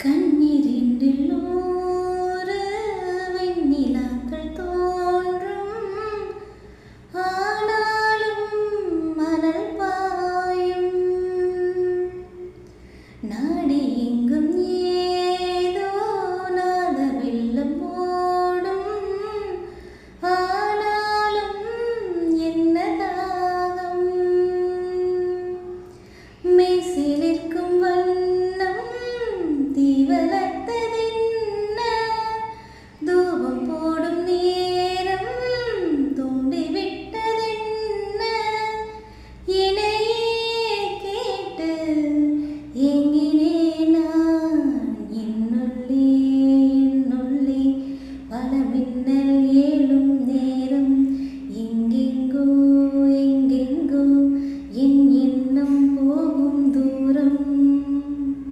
கண்ணீரில் ஊறு வெண்ணிலாக்கள் தோன்றும் ஆனாலும் மணல் பாயும் நாடி எங்கும் ஏதோ நாத வெள்ளம் ஓடும் ஆனாலும் என்ன தாகம் மேசிலிருக்கும் வண்ணம் தீவல